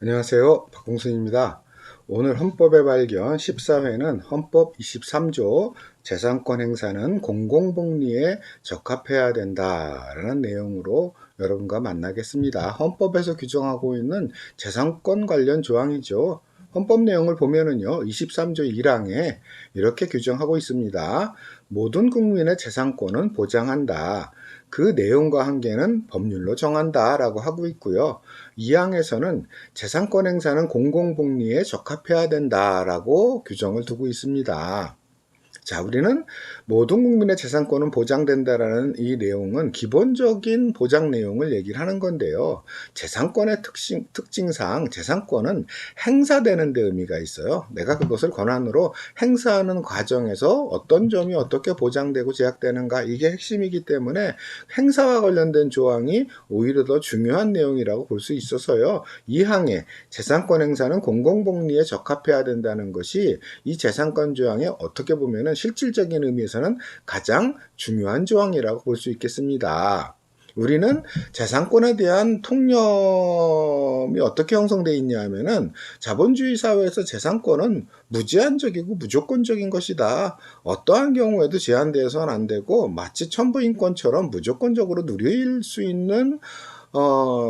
안녕하세요. 박공순입니다. 오늘 헌법의 발견 14회는 헌법 23조 재산권 행사는 공공복리에 적합해야 된다라는 내용으로 여러분과 만나겠습니다. 헌법에서 규정하고 있는 재산권 관련 조항이죠. 헌법 내용을 보면은요, 23조 1항에 이렇게 규정하고 있습니다. 모든 국민의 재산권은 보장한다. 그 내용과 한계는 법률로 정한다 라고 하고 있고요. 2항에서는 재산권 행사는 공공복리에 적합해야 된다라고 규정을 두고 있습니다. 자, 우리는 모든 국민의 재산권은 보장된다라는 이 내용은 기본적인 보장 내용을 얘기를 하는 건데요. 재산권의 특징상 재산권은 행사되는 데 의미가 있어요. 내가 그것을 권한으로 행사하는 과정에서 어떤 점이 어떻게 보장되고 제약되는가, 이게 핵심이기 때문에 행사와 관련된 조항이 오히려 더 중요한 내용이라고 볼 수 있어서요. 2항에 재산권 행사는 공공복리에 적합해야 된다는 것이 이 재산권 조항에 어떻게 보면 실질적인 의미에서는 가장 중요한 조항이라고 볼 수 있겠습니다. 우리는 재산권에 대한 통념이 어떻게 형성되어 있냐 하면은 자본주의 사회에서 재산권은 무제한적이고 무조건적인 것이다. 어떠한 경우에도 제한되어서는 안 되고 마치 천부인권처럼 무조건적으로 누릴 수 있는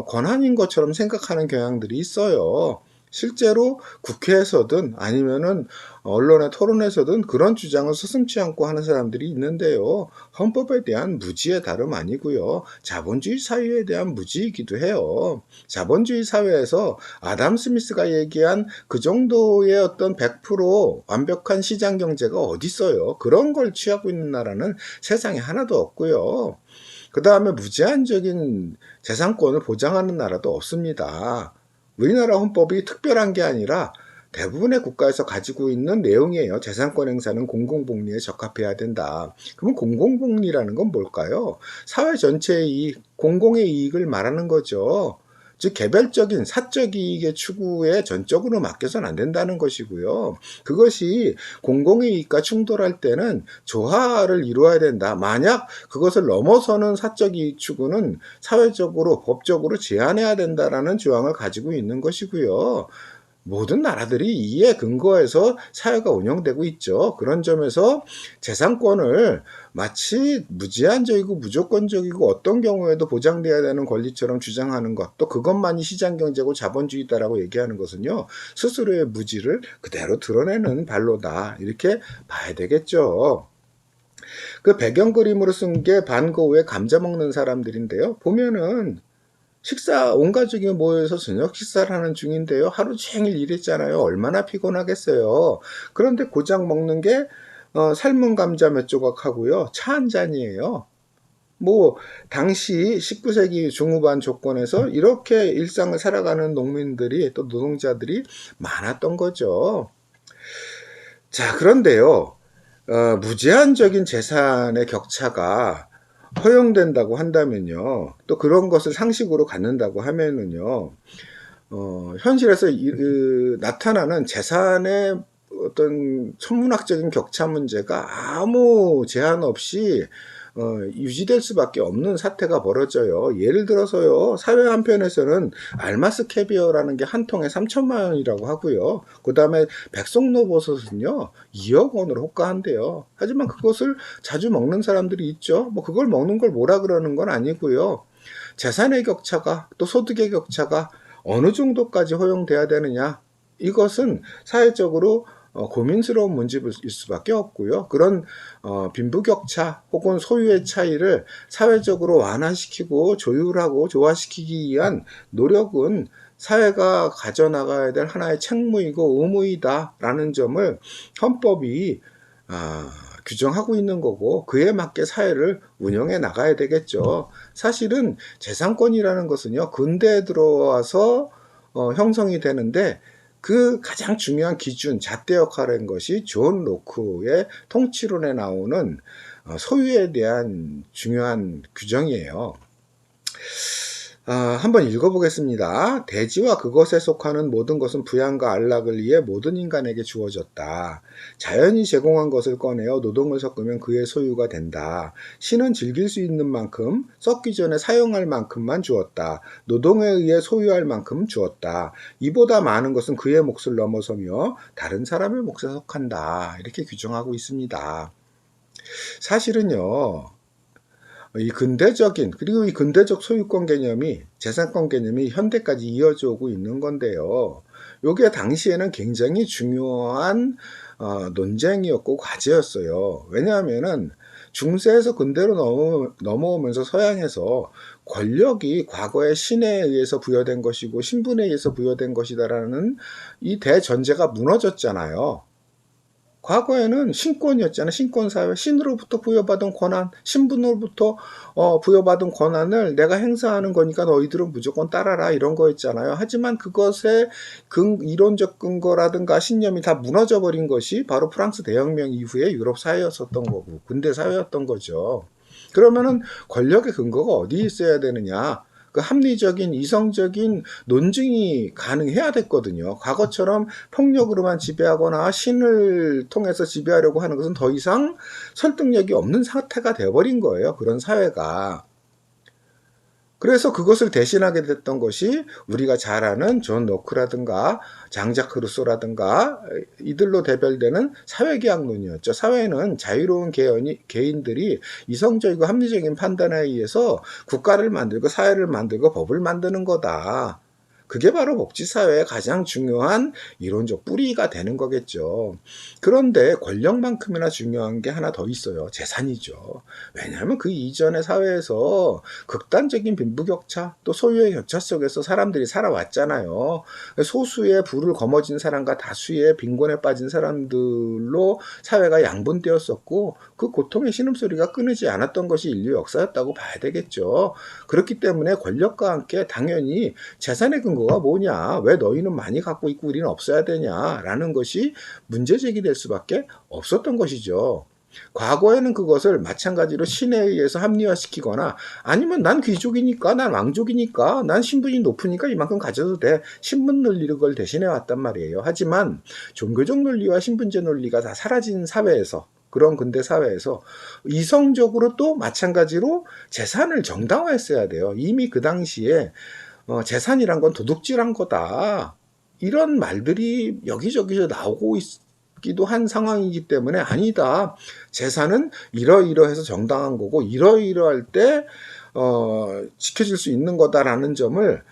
권한인 것처럼 생각하는 경향들이 있어요. 실제로 국회에서든 아니면은 언론의 토론에서든 그런 주장을 서슴지 않고 하는 사람들이 있는데요. 헌법에 대한 무지의 다름 아니고요. 자본주의 사회에 대한 무지이기도 해요. 자본주의 사회에서 아담 스미스가 얘기한 그 정도의 어떤 100% 완벽한 시장 경제가 어디 있어요. 그런 걸 취하고 있는 나라는 세상에 하나도 없고요. 그 다음에 무제한적인 재산권을 보장하는 나라도 없습니다. 우리나라 헌법이 특별한 게 아니라 대부분의 국가에서 가지고 있는 내용이에요. 재산권 행사는 공공복리에 적합해야 된다. 그러면 공공복리라는 건 뭘까요? 사회 전체의 이익, 공공의 이익을 말하는 거죠. 즉 개별적인 사적 이익의 추구에 전적으로 맡겨서는 안 된다는 것이고요. 그것이 공공의 이익과 충돌할 때는 조화를 이루어야 된다. 만약 그것을 넘어서는 사적 이익 추구는 사회적으로 법적으로 제한해야 된다라는 조항을 가지고 있는 것이고요. 모든 나라들이 이에 근거해서 사회가 운영되고 있죠. 그런 점에서 재산권을 마치 무제한적이고 무조건적이고 어떤 경우에도 보장돼야 되는 권리처럼 주장하는 것, 또 그것만이 시장경제고 자본주의다라고 얘기하는 것은요, 스스로의 무지를 그대로 드러내는 발로다, 이렇게 봐야 되겠죠. 그 배경 그림으로 쓴 게 반고흐의 감자 먹는 사람들인데요. 보면은 온 가족이 모여서 저녁 식사를 하는 중인데요. 하루 종일 일했잖아요. 얼마나 피곤하겠어요. 그런데 고작 먹는 게 삶은 감자 몇 조각 하고요. 차 한 잔이에요. 뭐 당시 19세기 중후반 조건에서 이렇게 일상을 살아가는 농민들이, 또 노동자들이 많았던 거죠. 자, 그런데요. 무제한적인 재산의 격차가 허용된다고 한다면요. 또 그런 것을 상식으로 갖는다고 하면은요. 현실에서 나타나는 재산의 어떤 천문학적인 격차 문제가 아무 제한 없이 유지될 수밖에 없는 사태가 벌어져요. 예를 들어서요, 사회 한편에서는 알마스 캐비어라는 게 한 통에 3천만 원이라고 하고요. 그 다음에 백송로버섯은요 2억 원으로 호가한대요. 하지만 그것을 자주 먹는 사람들이 있죠. 뭐 그걸 먹는 걸 뭐라 그러는 건 아니고요. 재산의 격차가, 또 소득의 격차가 어느 정도까지 허용돼야 되느냐, 이것은 사회적으로 고민스러운 문제일 수밖에 없고요. 그런 빈부격차 혹은 소유의 차이를 사회적으로 완화시키고 조율하고 조화시키기 위한 노력은 사회가 가져나가야 될 하나의 책무이고 의무이다라는 점을 헌법이 규정하고 있는 거고, 그에 맞게 사회를 운영해 나가야 되겠죠. 사실은 재산권이라는 것은요, 근대에 들어와서 형성이 되는데, 그 가장 중요한 기준, 잣대 역할을 한 것이 존 로크의 통치론에 나오는 소유에 대한 중요한 규정이에요. 한번 읽어보겠습니다. 대지와 그것에 속하는 모든 것은 부양과 안락을 위해 모든 인간에게 주어졌다. 자연이 제공한 것을 꺼내어 노동을 섞으면 그의 소유가 된다. 신은 즐길 수 있는 만큼, 썩기 전에 사용할 만큼만 주었다. 노동에 의해 소유할 만큼 주었다. 이보다 많은 것은 그의 몫을 넘어서며 다른 사람의 몫에 속한다. 이렇게 규정하고 있습니다. 사실은요, 이 근대적인, 그리고 이 근대적 소유권 개념이, 재산권 개념이 현대까지 이어져 오고 있는 건데요. 요게 당시에는 굉장히 중요한 논쟁이었고 과제였어요. 왜냐하면은 중세에서 근대로 넘어오면서 서양에서 권력이 과거에 신에 의해서 부여된 것이고 신분에 의해서 부여된 것이다라는 이 대전제가 무너졌잖아요. 과거에는 신권이었잖아요. 신권사회. 신으로부터 부여받은 권한, 신분으로부터 부여받은 권한을 내가 행사하는 거니까 너희들은 무조건 따라라 이런 거였잖아요. 하지만 그것의 이론적 근거라든가 신념이 다 무너져 버린 것이 바로 프랑스 대혁명 이후의 유럽 사회였었던 거고 근대 사회였던 거죠. 그러면은 권력의 근거가 어디에 있어야 되느냐? 그 합리적인 이성적인 논증이 가능해야 됐거든요. 과거처럼 폭력으로만 지배하거나 신을 통해서 지배하려고 하는 것은 더 이상 설득력이 없는 사태가 되어버린 거예요. 그런 사회가. 그래서 그것을 대신하게 됐던 것이 우리가 잘 아는 존 노크라든가 장자크 루소라든가 이들로 대별되는 사회계약론이었죠. 사회는 자유로운 개인들이 이성적이고 합리적인 판단에 의해서 국가를 만들고 사회를 만들고 법을 만드는 거다. 그게 바로 복지사회의 가장 중요한 이론적 뿌리가 되는 거겠죠. 그런데 권력만큼이나 중요한 게 하나 더 있어요. 재산이죠. 왜냐하면 그 이전의 사회에서 극단적인 빈부격차 또 소유의 격차 속에서 사람들이 살아왔잖아요. 소수의 부를 거머쥔 사람과 다수의 빈곤에 빠진 사람들로 사회가 양분되었었고 그 고통의 신음소리가 끊이지 않았던 것이 인류 역사였다고 봐야 되겠죠. 그렇기 때문에 권력과 함께 당연히 재산의 근거가 뭐냐, 왜 너희는 많이 갖고 있고 우리는 없어야 되냐라는 것이 문제 제기될 수밖에 없었던 것이죠. 과거에는 그것을 마찬가지로 신에 의해서 합리화시키거나 아니면 난 귀족이니까 난 왕족이니까 난 신분이 높으니까 이만큼 가져도 돼, 신분 논리를 그걸 대신해 왔단 말이에요. 하지만 종교적 논리와 신분제 논리가 다 사라진 사회에서, 그런 근대 사회에서 이성적으로 또 마찬가지로 재산을 정당화했어야 돼요. 이미 그 당시에 재산이란 건 도둑질한 거다, 이런 말들이 여기저기서 나오고 있기도 한 상황이기 때문에 아니다, 재산은 이러이러해서 정당한 거고 이러이러할 때 지켜질 수 있는 거다라는 점을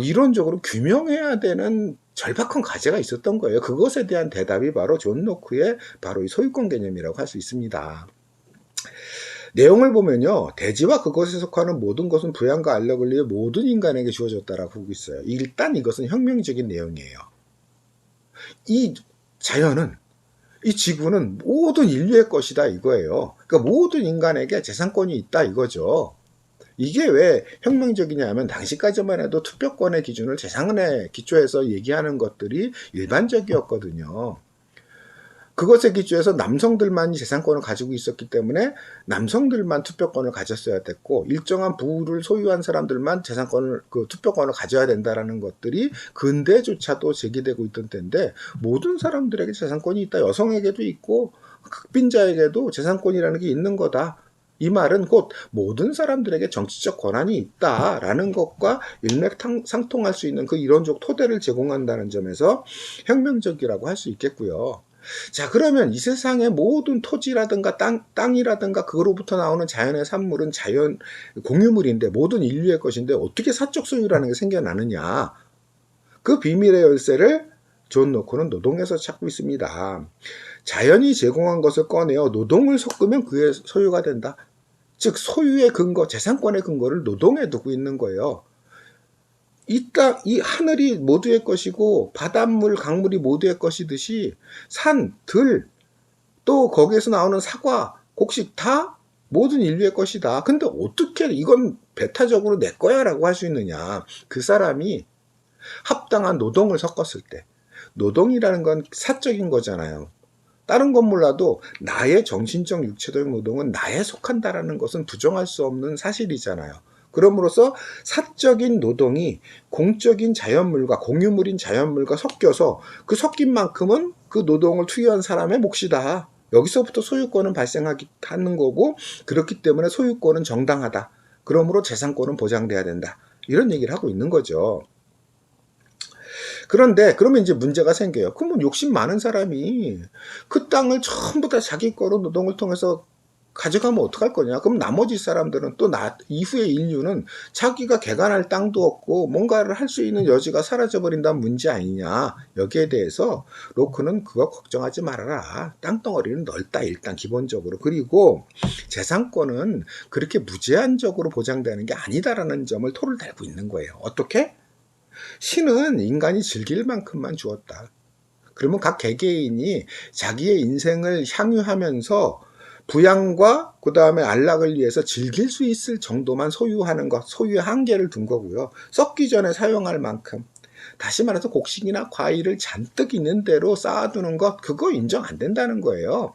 이론적으로 규명해야 되는 절박한 과제가 있었던 거예요. 그것에 대한 대답이 바로 존 노크의 바로 이 소유권 개념이라고 할 수 있습니다. 내용을 보면요, 대지와 그것에 속하는 모든 것은 부양과 안락을 위해 모든 인간에게 주어졌다라고 보고 있어요. 일단 이것은 혁명적인 내용이에요. 이 자연은, 이 지구는 모든 인류의 것이다 이거예요. 그러니까 모든 인간에게 재산권이 있다 이거죠. 이게 왜 혁명적이냐면 당시까지만 해도 투표권의 기준을 재산에 기초해서 얘기하는 것들이 일반적이었거든요. 그것에 기초해서 남성들만이 재산권을 가지고 있었기 때문에 남성들만 투표권을 가졌어야 됐고 일정한 부를 소유한 사람들만 재산권을, 그 투표권을 가져야 된다라는 것들이 근대조차도 제기되고 있던 때인데 모든 사람들에게 재산권이 있다. 여성에게도 있고 극빈자에게도 재산권이라는 게 있는 거다. 이 말은 곧 모든 사람들에게 정치적 권한이 있다라는 것과 일맥상통할 수 있는 그 이론적 토대를 제공한다는 점에서 혁명적이라고 할 수 있겠고요. 자, 그러면 이 세상의 모든 토지라든가 땅이라든가 그거로부터 나오는 자연의 산물은 자연 공유물인데 모든 인류의 것인데 어떻게 사적 소유라는 게 생겨나느냐? 그 비밀의 열쇠를 존 노크는 노동에서 찾고 있습니다. 자연이 제공한 것을 꺼내어 노동을 섞으면 그의 소유가 된다. 즉 소유의 근거, 재산권의 근거를 노동에 두고 있는 거예요. 이 땅, 이 하늘이 모두의 것이고 바닷물, 강물이 모두의 것이듯이 산, 들, 또 거기에서 나오는 사과, 곡식 다 모든 인류의 것이다. 근데 어떻게 이건 배타적으로 내 거야 라고 할 수 있느냐? 그 사람이 합당한 노동을 섞었을 때, 노동이라는 건 사적인 거잖아요. 다른 건 몰라도 나의 정신적 육체적 노동은 나에 속한다라는 것은 부정할 수 없는 사실이잖아요. 그럼으로써 사적인 노동이 공적인 자연물과 공유물인 자연물과 섞여서 그 섞인 만큼은 그 노동을 투여한 사람의 몫이다. 여기서부터 소유권은 발생하는 거고, 그렇기 때문에 소유권은 정당하다. 그러므로 재산권은 보장돼야 된다. 이런 얘기를 하고 있는 거죠. 그런데 그러면 이제 문제가 생겨요. 그러면 욕심 많은 사람이 그 땅을 전부 다 자기 거로 노동을 통해서 가져가면 어떡할 거냐? 그럼 나머지 사람들은 또 이후의 인류는 자기가 개간할 땅도 없고 뭔가를 할 수 있는 여지가 사라져버린다는 문제 아니냐? 여기에 대해서 로크는 그거 걱정하지 말아라. 땅덩어리는 넓다, 일단 기본적으로. 그리고 재산권은 그렇게 무제한적으로 보장되는 게 아니다라는 점을 토를 달고 있는 거예요. 어떻게? 신은 인간이 즐길 만큼만 주었다. 그러면 각 개개인이 자기의 인생을 향유하면서 부양과 그 다음에 안락을 위해서 즐길 수 있을 정도만 소유하는 것, 소유의 한계를 둔 거고요. 썩기 전에 사용할 만큼. 다시 말해서 곡식이나 과일을 잔뜩 있는 대로 쌓아두는 것, 그거 인정 안 된다는 거예요.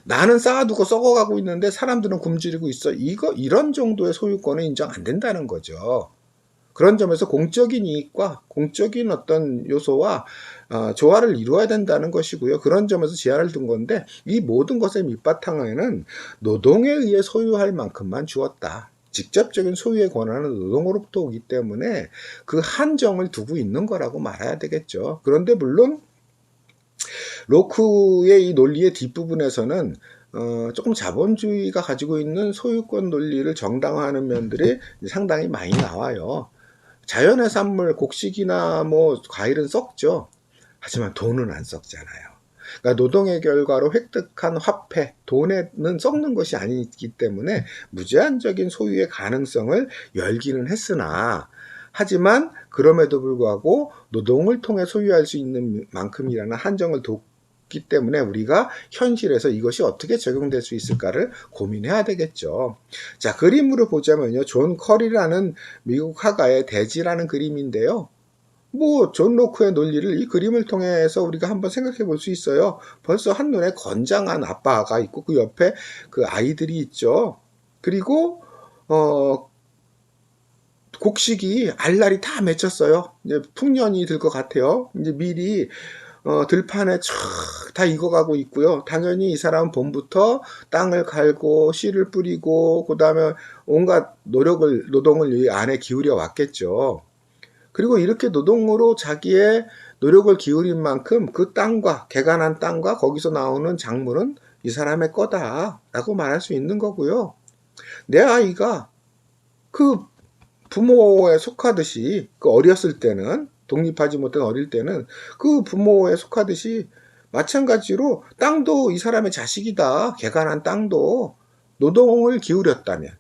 나는 쌓아두고 썩어가고 있는데 사람들은 굶주리고 있어. 이런 정도의 소유권은 인정 안 된다는 거죠. 그런 점에서 공적인 이익과 공적인 어떤 요소와 조화를 이루어야 된다는 것이고요. 그런 점에서 제한을 둔 건데, 이 모든 것의 밑바탕에는 노동에 의해 소유할 만큼만 주었다. 직접적인 소유의 권한은 노동으로부터 오기 때문에 그 한정을 두고 있는 거라고 말해야 되겠죠. 그런데 물론 로크의 이 논리의 뒷부분에서는 조금 자본주의가 가지고 있는 소유권 논리를 정당화하는 면들이 상당히 많이 나와요. 자연의 산물, 곡식이나 뭐 과일은 썩죠. 하지만 돈은 안 썩잖아요. 그러니까 노동의 결과로 획득한 화폐, 돈에는 썩는 것이 아니기 때문에 무제한적인 소유의 가능성을 열기는 했으나, 하지만 그럼에도 불구하고 노동을 통해 소유할 수 있는 만큼이라는 한정을 뒀기 때문에 우리가 현실에서 이것이 어떻게 적용될 수 있을까를 고민해야 되겠죠. 자, 그림으로 보자면요. 존 커리라는 미국 화가의 대지라는 그림인데요. 존 로크의 논리를 이 그림을 통해서 우리가 한번 생각해 볼 수 있어요. 벌써 한눈에 건장한 아빠가 있고 그 옆에 그 아이들이 있죠. 그리고 곡식이 알날이 다 맺혔어요. 이제 풍년이 들 것 같아요. 이제 미리 들판에 촥 다 익어가고 있고요. 당연히 이 사람은 봄부터 땅을 갈고 씨를 뿌리고 그 다음에 온갖 노동을 이 안에 기울여 왔겠죠. 그리고 이렇게 노동으로 자기의 노력을 기울인 만큼 그 땅과 개간한 땅과 거기서 나오는 작물은 이 사람의 거다라고 말할 수 있는 거고요. 내 아이가 그 부모에 속하듯이 그 어렸을 때는 독립하지 못한 어릴 때는 그 부모에 속하듯이 마찬가지로 땅도 이 사람의 자식이다. 개간한 땅도 노동을 기울였다면,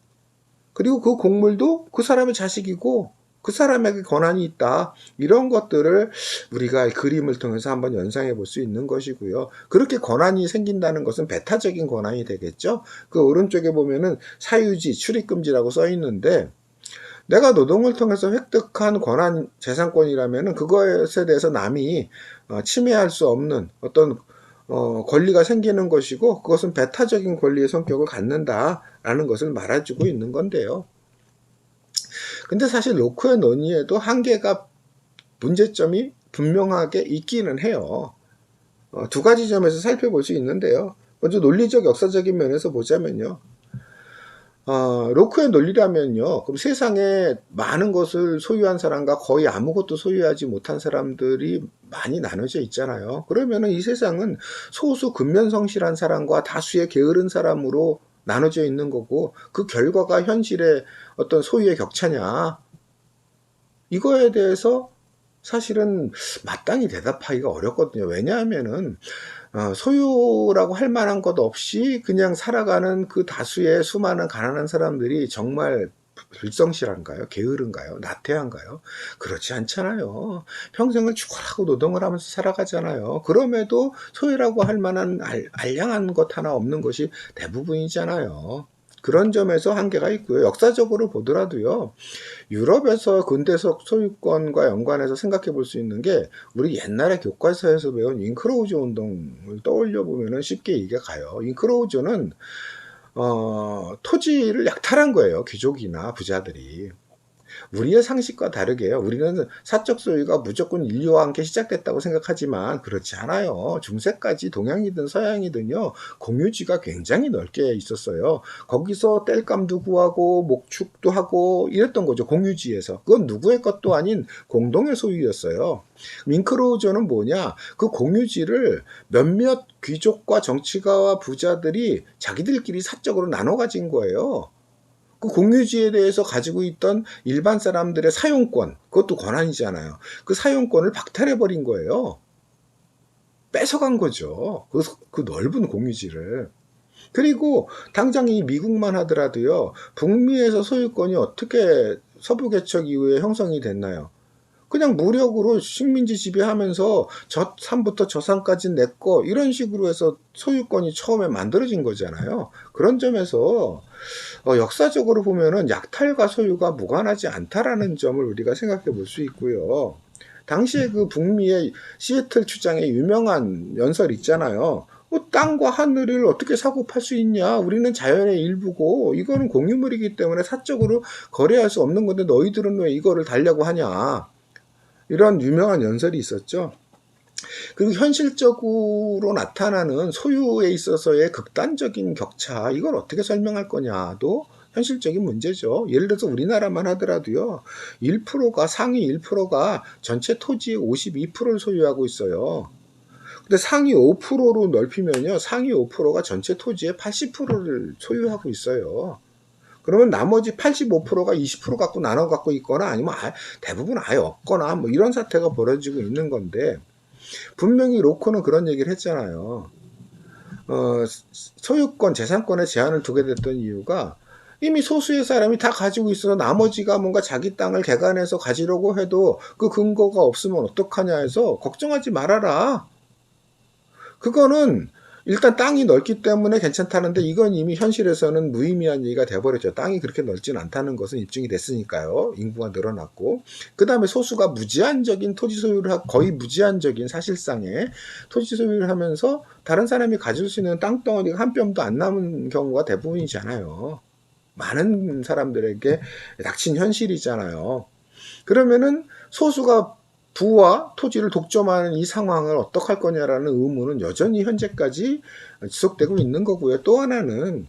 그리고 그 곡물도 그 사람의 자식이고 그 사람에게 권한이 있다. 이런 것들을 우리가 그림을 통해서 한번 연상해 볼 수 있는 것이고요. 그렇게 권한이 생긴다는 것은 배타적인 권한이 되겠죠. 그 오른쪽에 보면은 사유지, 출입금지라고 써 있는데, 내가 노동을 통해서 획득한 권한, 재산권이라면은 그것에 대해서 남이 침해할 수 없는 어떤 권리가 생기는 것이고, 그것은 배타적인 권리의 성격을 갖는다라는 것을 말해주고 있는 건데요. 근데 사실 로크의 논의에도 한계가, 문제점이 분명하게 있기는 해요. 두 가지 점에서 살펴볼 수 있는데요. 먼저 논리적 역사적인 면에서 보자면요. 로크의 논리라면요. 그럼 세상에 많은 것을 소유한 사람과 거의 아무것도 소유하지 못한 사람들이 많이 나눠져 있잖아요. 그러면은 이 세상은 소수 근면성실한 사람과 다수의 게으른 사람으로 나눠져 있는 거고, 그 결과가 현실의 어떤 소유의 격차냐, 이거에 대해서 사실은 마땅히 대답하기가 어렵거든요. 왜냐하면은 소유라고 할 만한 것 없이 그냥 살아가는 그 다수의 수많은 가난한 사람들이 정말 불성실한가요? 게으른가요? 나태한가요? 그렇지 않잖아요. 평생을 죽어라고 노동을 하면서 살아가잖아요. 그럼에도 소유라고 할 만한 알량한 것 하나 없는 것이 대부분이잖아요. 그런 점에서 한계가 있고요. 역사적으로 보더라도요. 유럽에서 근대적 소유권과 연관해서 생각해 볼 수 있는 게, 우리 옛날에 교과서에서 배운 잉크로우즈 운동을 떠올려 보면은 쉽게 이해가 가요. 잉크로우즈는 토지를 약탈한 거예요. 귀족이나 부자들이. 우리의 상식과 다르게요. 우리는 사적 소유가 무조건 인류와 함께 시작됐다고 생각하지만 그렇지 않아요. 중세까지 동양이든 서양이든요. 공유지가 굉장히 넓게 있었어요. 거기서 땔감도 구하고 목축도 하고 이랬던 거죠. 공유지에서. 그건 누구의 것도 아닌 공동의 소유였어요. 윙크로우저는 뭐냐? 그 공유지를 몇몇 귀족과 정치가와 부자들이 자기들끼리 사적으로 나눠 가진 거예요. 그 공유지에 대해서 가지고 있던 일반 사람들의 사용권, 그것도 권한이잖아요. 그 사용권을 박탈해버린 거예요. 뺏어간 거죠. 그 넓은 공유지를. 그리고 당장 이 미국만 하더라도요, 북미에서 소유권이 어떻게 서부개척 이후에 형성이 됐나요? 그냥 무력으로 식민지 지배하면서 저 산부터 저 산까지 내 거 이런 식으로 해서 소유권이 처음에 만들어진 거잖아요. 그런 점에서 역사적으로 보면은 약탈과 소유가 무관하지 않다라는 점을 우리가 생각해 볼 수 있고요. 당시에 그 북미의 시애틀 주장의 유명한 연설 있잖아요. 땅과 하늘을 어떻게 사고 팔 수 있냐? 우리는 자연의 일부고 이거는 공유물이기 때문에 사적으로 거래할 수 없는 건데 너희들은 왜 이거를 달라고 하냐? 이런 유명한 연설이 있었죠. 그리고 현실적으로 나타나는 소유에 있어서의 극단적인 격차, 이걸 어떻게 설명할 거냐도 현실적인 문제죠. 예를 들어서 우리나라만 하더라도요, 1%가, 상위 1%가 전체 토지의 52%를 소유하고 있어요. 근데 상위 5%로 넓히면요, 상위 5%가 전체 토지의 80%를 소유하고 있어요. 그러면 나머지 85%가 20% 갖고 나눠 갖고 있거나 아니면 대부분 아예 없거나 뭐 이런 사태가 벌어지고 있는 건데, 분명히 로커는 그런 얘기를 했잖아요. 소유권, 재산권에 제한을 두게 됐던 이유가 이미 소수의 사람이 다 가지고 있어서 나머지가 뭔가 자기 땅을 개간해서 가지려고 해도 그 근거가 없으면 어떡하냐 해서 걱정하지 말아라. 그거는 일단 땅이 넓기 때문에 괜찮다는데 이건 이미 현실에서는 무의미한 얘기가 돼버렸죠. 땅이 그렇게 넓지는 않다는 것은 입증이 됐으니까요. 인구가 늘어났고. 그 다음에 소수가 무제한적인 토지 소유를 하고 거의 무제한적인 사실상의 토지 소유를 하면서 다른 사람이 가질 수 있는 땅덩어리가 한 뼘도 안 남은 경우가 대부분이잖아요. 많은 사람들에게 닥친 현실이잖아요. 그러면은 소수가 부와 토지를 독점하는 이 상황을 어떻게 할 거냐라는 의문은 여전히 현재까지 지속되고 있는 거고요. 또 하나는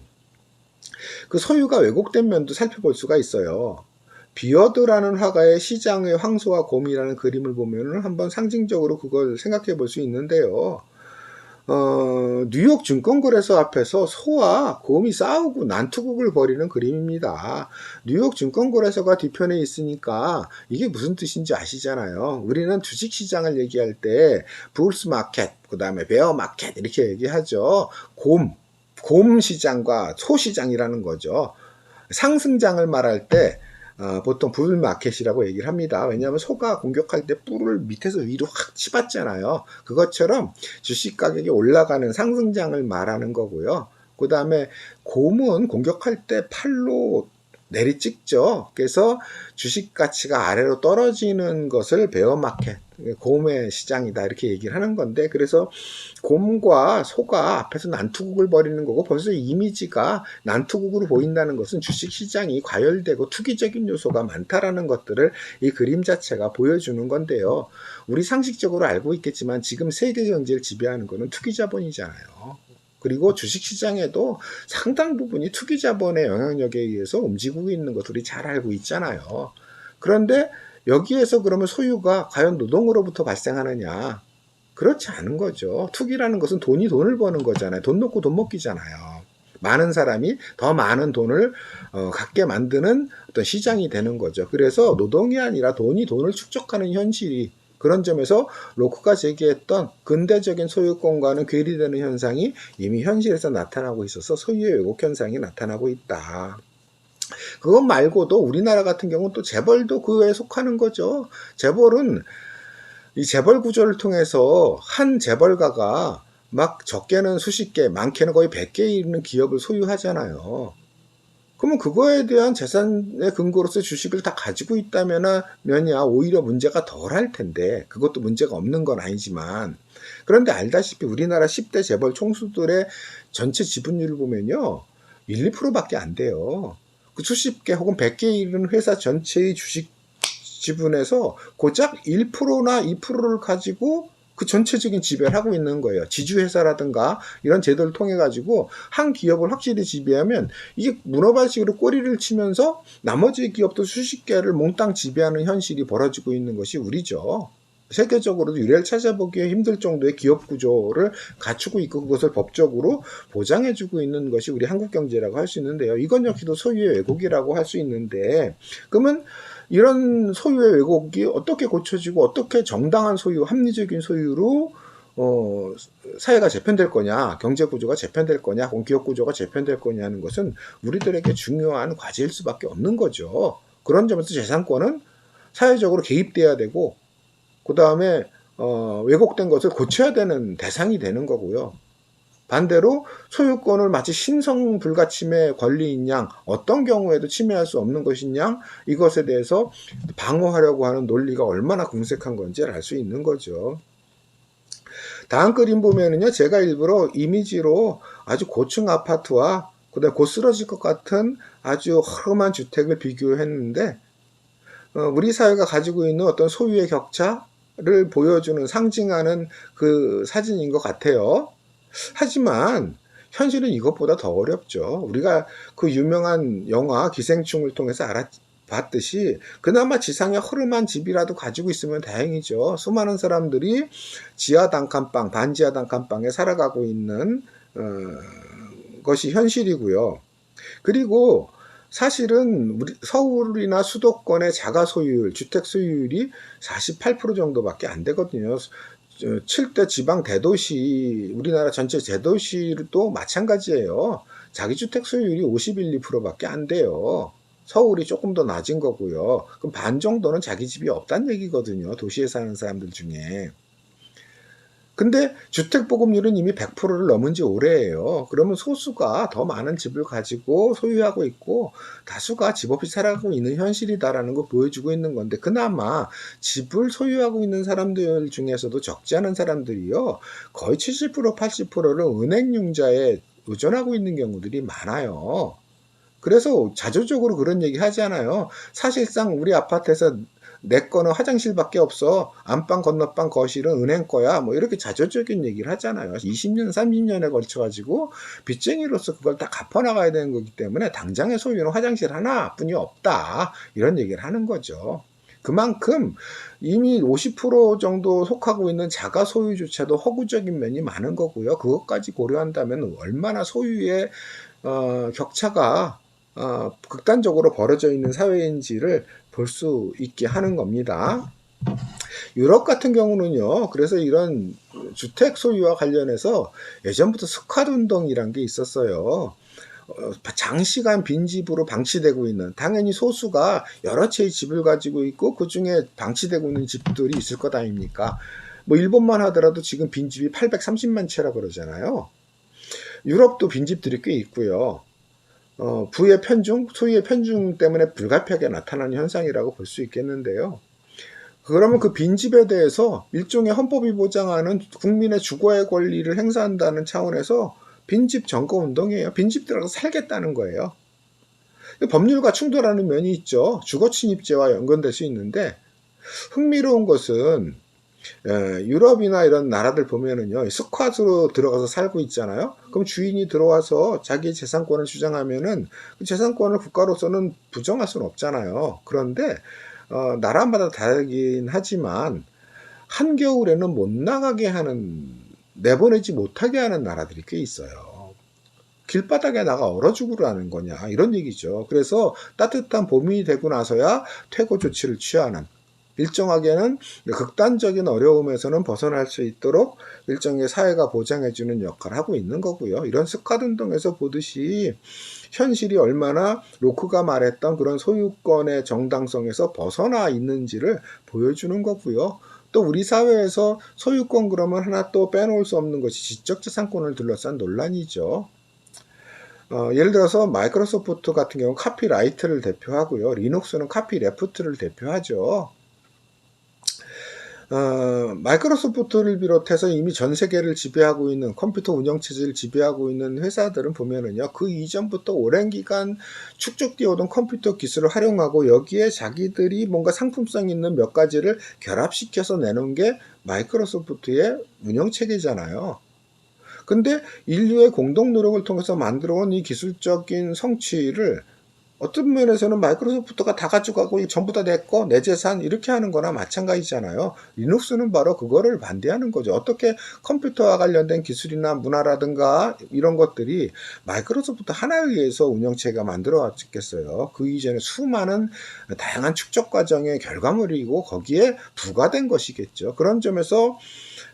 그 소유가 왜곡된 면도 살펴볼 수가 있어요. 비어드라는 화가의 시장의 황소와 곰이라는 그림을 보면은 한번 상징적으로 그걸 생각해 볼 수 있는데요. 뉴욕 증권거래소 앞에서 소와 곰이 싸우고 난투극을 벌이는 그림입니다. 뉴욕 증권거래소가 뒤편에 있으니까 이게 무슨 뜻인지 아시잖아요. 우리는 주식시장을 얘기할 때 불스 마켓, 그 다음에 베어 마켓 이렇게 얘기하죠. 곰 시장과 소 시장이라는 거죠. 상승장을 말할 때 보통 불마켓이라고 얘기를 합니다. 왜냐하면 소가 공격할 때 뿔을 밑에서 위로 확 치받잖아요. 그것처럼 주식 가격이 올라가는 상승장을 말하는 거고요. 그 다음에 곰은 공격할 때 팔로 내리찍죠. 그래서 주식 가치가 아래로 떨어지는 것을 베어마켓, 곰의 시장이다 이렇게 얘기를 하는 건데, 그래서 곰과 소가 앞에서 난투극을 벌이는 거고 벌써 이미지가 난투극으로 보인다는 것은 주식시장이 과열되고 투기적인 요소가 많다라는 것들을 이 그림 자체가 보여주는 건데요. 우리 상식적으로 알고 있겠지만 지금 세계 경제를 지배하는 것은 투기자본이잖아요. 그리고 주식시장에도 상당 부분이 투기자본의 영향력에 의해서 움직이고 있는 것을 우리 잘 알고 있잖아요. 그런데 여기에서 그러면 소유가 과연 노동으로부터 발생하느냐? 그렇지 않은 거죠. 투기라는 것은 돈을 버는 거잖아요. 돈 놓고 돈 먹기잖아요. 많은 사람이 더 많은 돈을 갖게 만드는 어떤 시장이 되는 거죠. 그래서 노동이 아니라 돈을 축적하는 현실이, 그런 점에서 로크가 제기했던 근대적인 소유권과는 괴리되는 현상이 이미 현실에서 나타나고 있어서 소유의 왜곡 현상이 나타나고 있다. 그것 말고도 우리나라 같은 경우는 또 재벌도 그에 속하는 거죠. 재벌은 이 재벌 구조를 통해서 한 재벌가가 막 적게는 수십 개, 많게는 거의 100개에 이르는 기업을 소유하잖아요. 그러면 그거에 대한 재산의 근거로서 주식을 다 가지고 있다면야 오히려 문제가 덜할 텐데, 그것도 문제가 없는 건 아니지만, 그런데 알다시피 우리나라 10대 재벌 총수들의 전체 지분율을 보면요, 2% 밖에 안 돼요. 그 수십 개 혹은 100개 이르는 회사 전체의 주식 지분에서 고작 1%나 2%를 가지고 그 전체적인 지배를 하고 있는 거예요. 지주회사라든가 이런 제도를 통해 가지고 한 기업을 확실히 지배하면 이게 문어발식으로 꼬리를 치면서 나머지 기업도 수십 개를 몽땅 지배하는 현실이 벌어지고 있는 것이 우리죠. 세계적으로도 유례를 찾아보기 힘들 정도의 기업 구조를 갖추고 있고 그것을 법적으로 보장해주고 있는 것이 우리 한국 경제라고 할 수 있는데요. 이건 역시도 소유의 왜곡이라고 할 수 있는데, 그러면 이런 소유의 왜곡이 어떻게 고쳐지고 어떻게 정당한 소유, 합리적인 소유로 사회가 재편될 거냐, 경제 구조가 재편될 거냐, 혹은 기업 구조가 재편될 거냐 하는 것은 우리들에게 중요한 과제일 수밖에 없는 거죠. 그런 점에서 재산권은 사회적으로 개입돼야 되고, 그 다음에 왜곡된 것을 고쳐야 되는 대상이 되는 거고요. 반대로 소유권을 마치 신성불가침의 권리인 양, 어떤 경우에도 침해할 수 없는 것인 양, 이것에 대해서 방어하려고 하는 논리가 얼마나 궁색한 건지를 알 수 있는 거죠. 다음 그림 보면은요, 제가 일부러 이미지로 아주 고층 아파트와 그다음에 곧 쓰러질 것 같은 아주 허름한 주택을 비교했는데, 우리 사회가 가지고 있는 어떤 소유의 격차를 보여주는, 상징하는 그 사진인 것 같아요. 하지만 현실은 이것보다 더 어렵죠. 우리가 그 유명한 영화 기생충을 통해서 봤듯이 그나마 지상에 허름한 집이라도 가지고 있으면 다행이죠. 수많은 사람들이 지하 단칸방, 반지하 단칸방에 살아가고 있는 것이 현실이고요. 그리고 사실은 우리 서울이나 수도권의 자가 소유율, 주택 소유율이 48% 정도밖에 안 되거든요. 7대 지방 대도시, 우리나라 전체 대도시도 마찬가지예요. 자기 주택 소유율이 51, 2%밖에 안 돼요. 서울이 조금 더 낮은 거고요. 그럼 반 정도는 자기 집이 없다는 얘기거든요. 도시에 사는 사람들 중에. 근데 주택 보급률은 이미 100%를 넘은 지 오래예요. 그러면 소수가 더 많은 집을 가지고 소유하고 있고 다수가 집 없이 살아가고 있는 현실이다라는 걸 보여주고 있는 건데, 그나마 집을 소유하고 있는 사람들 중에서도 적지 않은 사람들이요, 거의 70%, 80%를 은행융자에 의존하고 있는 경우들이 많아요. 그래서 자조적으로 그런 얘기 하잖아요. 사실상 우리 아파트에서 내 거는 화장실밖에 없어. 안방, 건너방, 거실은 은행 거야. 뭐 이렇게 자조적인 얘기를 하잖아요. 20년, 30년에 걸쳐가지고 빚쟁이로서 그걸 다 갚아나가야 되는 거기 때문에 당장의 소유는 화장실 하나뿐이 없다. 이런 얘기를 하는 거죠. 그만큼 이미 50% 정도 속하고 있는 자가 소유조차도 허구적인 면이 많은 거고요. 그것까지 고려한다면 얼마나 소유의 격차가 극단적으로 벌어져 있는 사회인지를 볼 수 있게 하는 겁니다. 유럽 같은 경우는요, 그래서 이런 주택 소유와 관련해서 예전부터 스쿼드 운동이란 게 있었어요. 장시간 빈집으로 방치되고 있는, 당연히 소수가 여러 채의 집을 가지고 있고 그 중에 방치되고 있는 집들이 있을 것 아닙니까? 뭐 일본만 하더라도 지금 빈집이 830만 채라 그러잖아요. 유럽도 빈집들이 꽤 있고요. 부의 편중, 소유의 편중 때문에 불가피하게 나타나는 현상이라고 볼 수 있겠는데요. 그러면 그 빈집에 대해서 일종의 헌법이 보장하는 국민의 주거의 권리를 행사한다는 차원에서 빈집 점거 운동이에요. 빈집 들어가서 살겠다는 거예요. 법률과 충돌하는 면이 있죠. 주거침입죄와 연관될 수 있는데, 흥미로운 것은 유럽이나 이런 나라들 보면은요, 스쿼트로 들어가서 살고 있잖아요. 그럼 주인이 들어와서 자기 재산권을 주장하면은 그 재산권을 국가로서는 부정할 수는 없잖아요. 그런데 나라마다 다르긴 하지만 한겨울에는 못 나가게 하는, 내보내지 못하게 하는 나라들이 꽤 있어요. 길바닥에 나가 얼어 죽으라는 거냐, 이런 얘기죠. 그래서 따뜻한 봄이 되고 나서야 퇴거 조치를 취하는, 일정하게는 극단적인 어려움에서는 벗어날 수 있도록 일정의 사회가 보장해주는 역할을 하고 있는 거고요. 이런 스쿼드 운동에서 보듯이 현실이 얼마나 로크가 말했던 그런 소유권의 정당성에서 벗어나 있는지를 보여주는 거고요. 또 우리 사회에서 소유권 그러면 하나 또 빼놓을 수 없는 것이 지적재산권을 둘러싼 논란이죠. 예를 들어서 마이크로소프트 같은 경우는 카피라이트를 대표하고요. 리눅스는 카피레프트를 대표하죠. 마이크로소프트를 비롯해서 이미 전 세계를 지배하고 있는 컴퓨터 운영체제를 지배하고 있는 회사들은 보면은요, 그 이전부터 오랜 기간 축적되어 오던 컴퓨터 기술을 활용하고 여기에 자기들이 뭔가 상품성 있는 몇 가지를 결합시켜서 내놓은 게 마이크로소프트의 운영체계잖아요. 근데 인류의 공동 노력을 통해서 만들어온 이 기술적인 성취를 어떤 면에서는 마이크로소프트가 다 가져가고 이거 전부 다 내 거, 내 재산 이렇게 하는 거나 마찬가지잖아요. 리눅스는 바로 그거를 반대하는 거죠. 어떻게 컴퓨터와 관련된 기술이나 문화라든가 이런 것들이 마이크로소프트 하나에 의해서 운영체가 만들어 왔겠어요. 그 이전에 수많은 다양한 축적 과정의 결과물이고 거기에 부과된 것이겠죠. 그런 점에서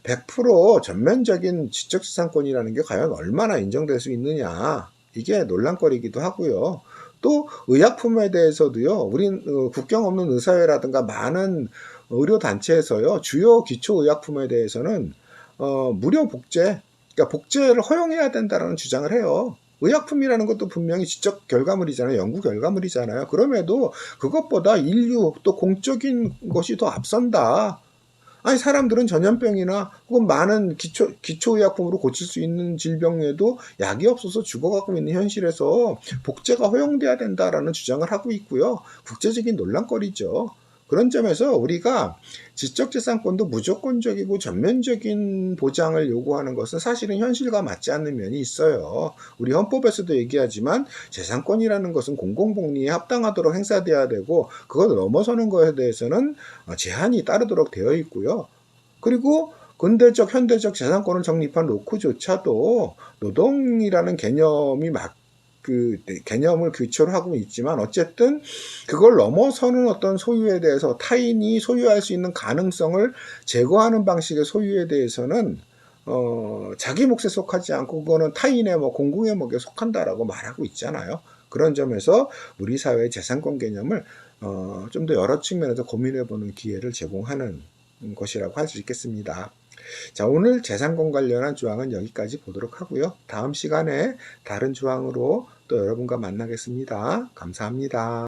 100% 전면적인 지적재산권이라는 게 과연 얼마나 인정될 수 있느냐, 이게 논란거리이기도 하고요. 또 의약품에 대해서도요, 우린 국경 없는 의사회라든가 많은 의료단체에서요, 주요 기초의약품에 대해서는 무료 복제, 그러니까 복제를 허용해야 된다라는 주장을 해요. 의약품이라는 것도 분명히 지적 결과물이잖아요. 연구 결과물이잖아요. 그럼에도 그것보다 인류 또 공적인 것이 더 앞선다. 아니, 사람들은 전염병이나 혹은 많은 기초의약품으로 고칠 수 있는 질병에도 약이 없어서 죽어가고 있는 현실에서 복제가 허용돼야 된다라는 주장을 하고 있고요. 국제적인 논란거리죠. 그런 점에서 우리가 지적재산권도 무조건적이고 전면적인 보장을 요구하는 것은 사실은 현실과 맞지 않는 면이 있어요. 우리 헌법에서도 얘기하지만 재산권이라는 것은 공공복리에 합당하도록 행사돼야 되고 그걸 넘어서는 것에 대해서는 제한이 따르도록 되어 있고요. 그리고 근대적, 현대적 재산권을 정립한 로크조차도 노동이라는 개념이 개념을 기초로 하고 있지만 어쨌든 그걸 넘어서는 어떤 소유에 대해서 타인이 소유할 수 있는 가능성을 제거하는 방식의 소유에 대해서는 자기 몫에 속하지 않고 그거는 타인의 공공의 몫에 속한다라고 말하고 있잖아요. 그런 점에서 우리 사회의 재산권 개념을 좀 더 여러 측면에서 고민해보는 기회를 제공하는 것이라고 할 수 있겠습니다. 자, 오늘 재산권 관련한 조항은 여기까지 보도록 하고요. 다음 시간에 다른 조항으로 또 여러분과 만나겠습니다. 감사합니다.